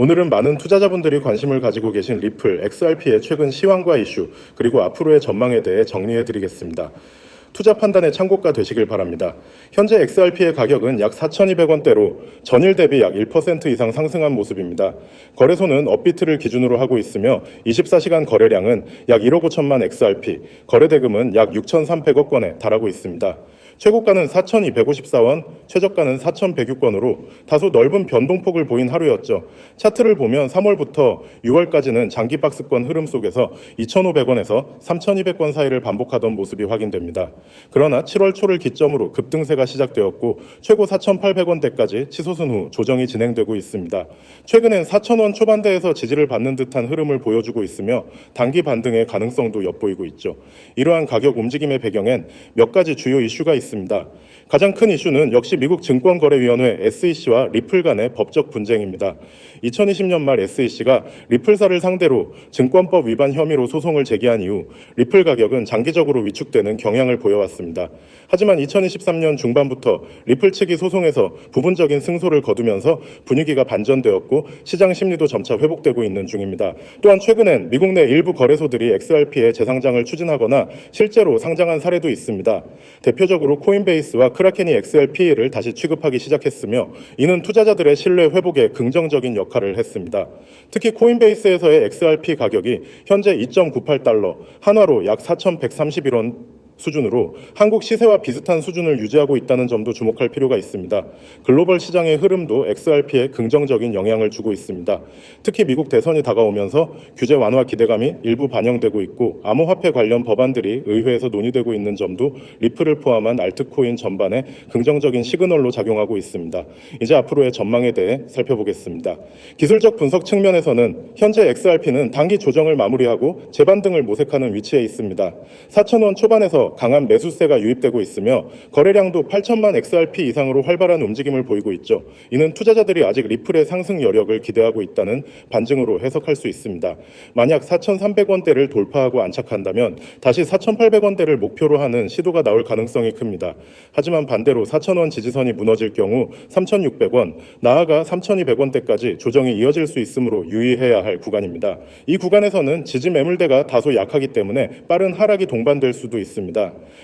오늘은 많은 투자자분들이 관심을 가지고 계신 리플, XRP의 최근 시황과 이슈, 그리고 앞으로의 전망에 대해 정리해 드리겠습니다. 투자 판단의 참고가 되시길 바랍니다. 현재 XRP의 가격은 약 4,200원대로 전일 대비 약 1% 이상 상승한 모습입니다. 거래소는 업비트를 기준으로 하고 있으며 24시간 거래량은 약 1억 5천만 XRP, 거래대금은 약 6,300억 원에 달하고 있습니다. 최고가는 4,254원, 최저가는 4,106원으로 다소 넓은 변동폭을 보인 하루였죠. 차트를 보면 3월부터 6월까지는 장기 박스권 흐름 속에서 2,500원에서 3,200원 사이를 반복하던 모습이 확인됩니다. 그러나 7월 초를 기점으로 급등세가 시작되었고 최고 4,800원대까지 치솟은 후 조정이 진행되고 있습니다. 최근엔 4,000원 초반대에서 지지를 받는 듯한 흐름을 보여주고 있으며 단기 반등의 가능성도 엿보이고 있죠. 이러한 가격 움직임의 배경엔 몇 가지 주요 이슈가 있습니다. 가장 큰 이슈는 역시 미국 증권거래위원회 SEC와 리플 간의 법적 분쟁입니다. 2020년 말 SEC가 리플사를 상대로 증권법 위반 혐의로 소송을 제기한 이후 리플 가격은 장기적으로 위축되는 경향을 보여왔습니다. 하지만 2023년 중반부터 리플 측이 소송에서 부분적인 승소를 거두면서 분위기가 반전되었고 시장 심리도 점차 회복되고 있는 중입니다. 또한 최근엔 미국 내 일부 거래소들이 XRP의 재상장을 추진하거나 실제로 상장한 사례도 있습니다. 대표적으로 코인베이스와 크라켄이 XRP를 다시 취급하기 시작했으며 이는 투자자들의 신뢰 회복에 긍정적인 역할을 했습니다. 특히 코인베이스에서의 XRP 가격이 현재 2.98달러, 한화로 약 4,131원 수준으로 한국 시세와 비슷한 수준을 유지하고 있다는 점도 주목할 필요가 있습니다. 글로벌 시장의 흐름도 XRP에 긍정적인 영향을 주고 있습니다. 특히 미국 대선이 다가오면서 규제 완화 기대감이 일부 반영되고 있고 암호화폐 관련 법안들이 의회에서 논의되고 있는 점도 리플을 포함한 알트코인 전반에 긍정적인 시그널로 작용하고 있습니다. 이제 앞으로의 전망에 대해 살펴보겠습니다. 기술적 분석 측면에서는 현재 XRP는 단기 조정을 마무리하고 재반등을 모색하는 위치에 있습니다. 4,000원 초반에서 강한 매수세가 유입되고 있으며 거래량도 8천만 XRP 이상으로 활발한 움직임을 보이고 있죠. 이는 투자자들이 아직 리플의 상승 여력을 기대하고 있다는 반증으로 해석할 수 있습니다. 만약 4,300원대를 돌파하고 안착한다면 다시 4,800원대를 목표로 하는 시도가 나올 가능성이 큽니다. 하지만 반대로 4,000원 지지선이 무너질 경우 3,600원, 나아가 3,200원대까지 조정이 이어질 수 있으므로 유의해야 할 구간입니다. 이 구간에서는 지지 매물대가 다소 약하기 때문에 빠른 하락이 동반될 수도 있습니다.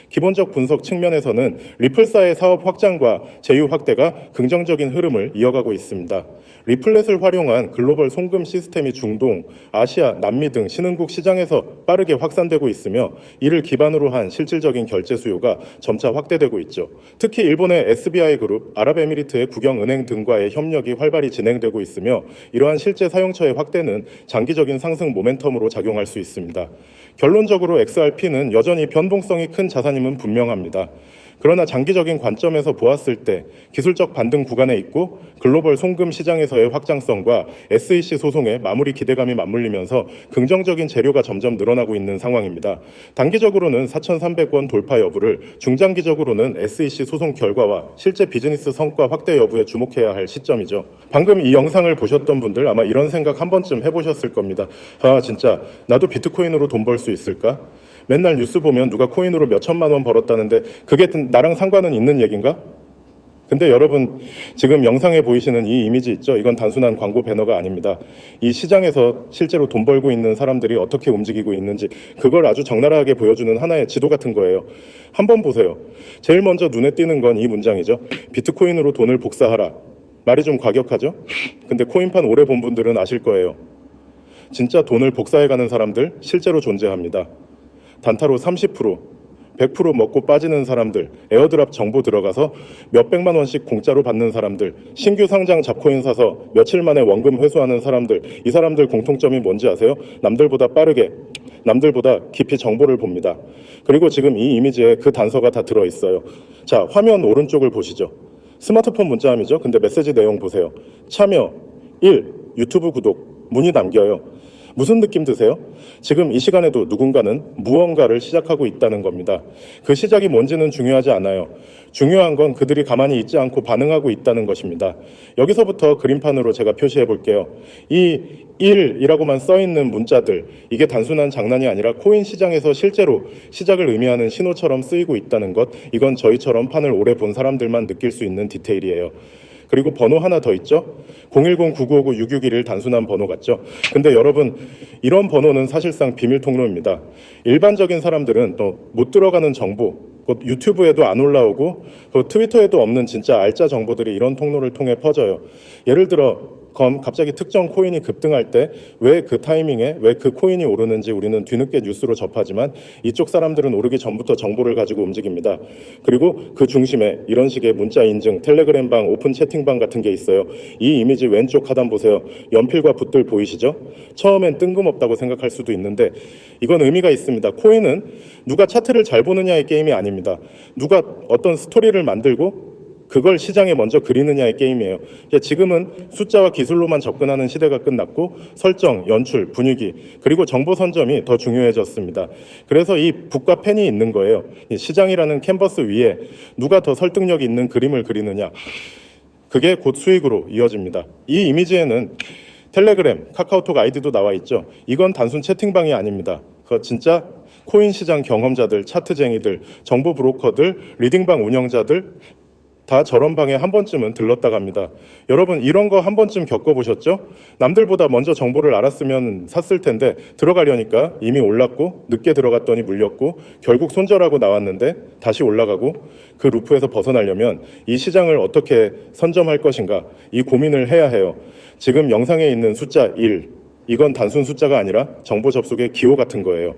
기본적 분석 측면에서는 리플사의 사업 확장과 제휴 확대가 긍정적인 흐름을 이어가고 있습니다. 리플렛을 활용한 글로벌 송금 시스템이 중동, 아시아, 남미 등 신흥국 시장에서 빠르게 확산되고 있으며 이를 기반으로 한 실질적인 결제 수요가 점차 확대되고 있죠. 특히 일본의 SBI 그룹, 아랍에미리트의 국영은행 등과의 협력이 활발히 진행되고 있으며 이러한 실제 사용처의 확대는 장기적인 상승 모멘텀으로 작용할 수 있습니다. 결론적으로 XRP는 여전히 변동성이 큰 자산임은 분명합니다. 그러나 장기적인 관점에서 보았을 때 기술적 반등 구간에 있고 글로벌 송금 시장에서의 확장성과 SEC 소송의 마무리 기대감이 맞물리면서 긍정적인 재료가 점점 늘어나고 있는 상황입니다. 단기적으로는 4,300원 돌파 여부를, 중장기적으로는 SEC 소송 결과와 실제 비즈니스 성과 확대 여부에 주목해야 할 시점이죠. 방금 이 영상을 보셨던 분들 아마 이런 생각 한 번쯤 해보셨을 겁니다. 아, 진짜 나도 비트코인으로 돈 벌 수 있을까? 맨날 뉴스 보면 누가 코인으로 몇 천만 원 벌었다는데 그게 나랑 상관은 있는 얘기인가? 근데 여러분 지금 영상에 보이시는 이 이미지 있죠? 이건 단순한 광고 배너가 아닙니다. 이 시장에서 실제로 돈 벌고 있는 사람들이 어떻게 움직이고 있는지 그걸 아주 적나라하게 보여주는 하나의 지도 같은 거예요. 한번 보세요. 제일 먼저 눈에 띄는 건 이 문장이죠. 비트코인으로 돈을 복사하라. 말이 좀 과격하죠? 근데 코인판 오래 본 분들은 아실 거예요. 진짜 돈을 복사해가는 사람들 실제로 존재합니다. 단타로 30%, 100% 먹고 빠지는 사람들, 에어드랍 정보 들어가서 몇백만 원씩 공짜로 받는 사람들, 신규 상장 잡코인 사서 며칠 만에 원금 회수하는 사람들, 이 사람들 공통점이 뭔지 아세요? 남들보다 빠르게, 남들보다 깊이 정보를 봅니다. 그리고 지금 이 이미지에 그 단서가 다 들어있어요. 자, 화면 오른쪽을 보시죠. 스마트폰 문자함이죠. 근데 메시지 내용 보세요. 참여, 1. 유튜브 구독, 문의 남겨요. 무슨 느낌 드세요? 지금 이 시간에도 누군가는 무언가를 시작하고 있다는 겁니다. 그 시작이 뭔지는 중요하지 않아요. 중요한 건 그들이 가만히 있지 않고 반응하고 있다는 것입니다. 여기서부터 그림판으로 제가 표시해 볼게요. 이 1이라고만 써있는 문자들, 이게 단순한 장난이 아니라 코인 시장에서 실제로 시작을 의미하는 신호처럼 쓰이고 있다는 것, 이건 저희처럼 판을 오래 본 사람들만 느낄 수 있는 디테일이에요. 그리고 번호 하나 더 있죠. 010-9959-6611 단순한 번호 같죠. 근데 여러분, 이런 번호는 사실상 비밀 통로입니다. 일반적인 사람들은 또 못 들어가는 정보, 곧 유튜브에도 안 올라오고 또 트위터에도 없는 진짜 알짜 정보들이 이런 통로를 통해 퍼져요. 예를 들어 갑자기 특정 코인이 급등할 때 왜 그 타이밍에 왜 그 코인이 오르는지 우리는 뒤늦게 뉴스로 접하지만 이쪽 사람들은 오르기 전부터 정보를 가지고 움직입니다. 그리고 그 중심에 이런 식의 문자 인증, 텔레그램방, 오픈 채팅방 같은 게 있어요. 이 이미지 왼쪽 하단 보세요. 연필과 붓들 보이시죠? 처음엔 뜬금없다고 생각할 수도 있는데 이건 의미가 있습니다. 코인은 누가 차트를 잘 보느냐의 게임이 아닙니다. 누가 어떤 스토리를 만들고 그걸 시장에 먼저 그리느냐의 게임이에요. 지금은 숫자와 기술로만 접근하는 시대가 끝났고 설정, 연출, 분위기, 그리고 정보 선점이 더 중요해졌습니다. 그래서 이 붓과 펜이 있는 거예요. 이 시장이라는 캔버스 위에 누가 더 설득력 있는 그림을 그리느냐. 그게 곧 수익으로 이어집니다. 이 이미지에는 텔레그램, 카카오톡 아이디도 나와 있죠. 이건 단순 채팅방이 아닙니다. 그거 진짜 코인 시장 경험자들, 차트쟁이들, 정보 브로커들, 리딩방 운영자들 다 저런 방에 한 번쯤은 들렀다 갑니다. 여러분 이런 거 한 번쯤 겪어보셨죠? 남들보다 먼저 정보를 알았으면 샀을 텐데 들어가려니까 이미 올랐고 늦게 들어갔더니 물렸고 결국 손절하고 나왔는데 다시 올라가고 그 루프에서 벗어나려면 이 시장을 어떻게 선점할 것인가 이 고민을 해야 해요. 지금 영상에 있는 숫자 1 이건 단순 숫자가 아니라 정보 접속의 기호 같은 거예요.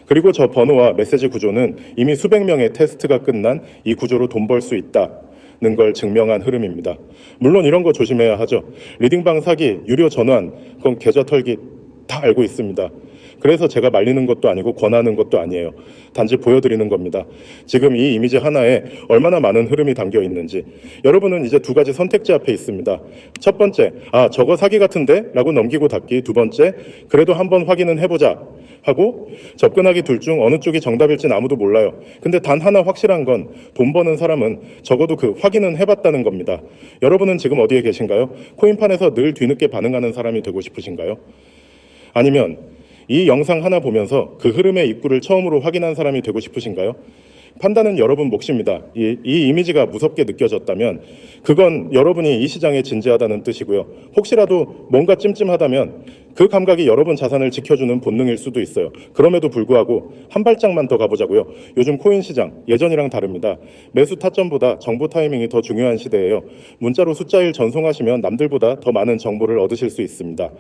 그리고 저 번호와 메시지 구조는 이미 수백 명의 테스트가 끝난 이 구조로 돈 벌 수 있다. 는 걸 증명한 흐름입니다. 물론 이런 거 조심해야 하죠. 리딩방 사기, 유료 전환, 그건 계좌 털기 다 알고 있습니다. 그래서 제가 말리는 것도 아니고 권하는 것도 아니에요. 단지 보여드리는 겁니다. 지금 이 이미지 하나에 얼마나 많은 흐름이 담겨 있는지. 여러분은 이제 두 가지 선택지 앞에 있습니다. 첫 번째, 아 저거 사기 같은데? 라고 넘기고 닫기. 두 번째, 그래도 한번 확인은 해보자 하고 접근하기 둘 중 어느 쪽이 정답일진 아무도 몰라요. 근데 단 하나 확실한 건 돈 버는 사람은 적어도 그 확인은 해봤다는 겁니다. 여러분은 지금 어디에 계신가요? 코인판에서 늘 뒤늦게 반응하는 사람이 되고 싶으신가요? 아니면 이 영상 하나 보면서 그 흐름의 입구를 처음으로 확인한 사람이 되고 싶으신가요? 판단은 여러분 몫입니다. 이 이미지가 무섭게 느껴졌다면 그건 여러분이 이 시장에 진지하다는 뜻이고요. 혹시라도 뭔가 찜찜하다면 그 감각이 여러분 자산을 지켜주는 본능일 수도 있어요. 그럼에도 불구하고 한 발짝만 더 가보자고요. 요즘 코인 시장 예전이랑 다릅니다. 매수 타점보다 정보 타이밍이 더 중요한 시대예요. 문자로 숫자 1 전송하시면 남들보다 더 많은 정보를 얻으실 수 있습니다.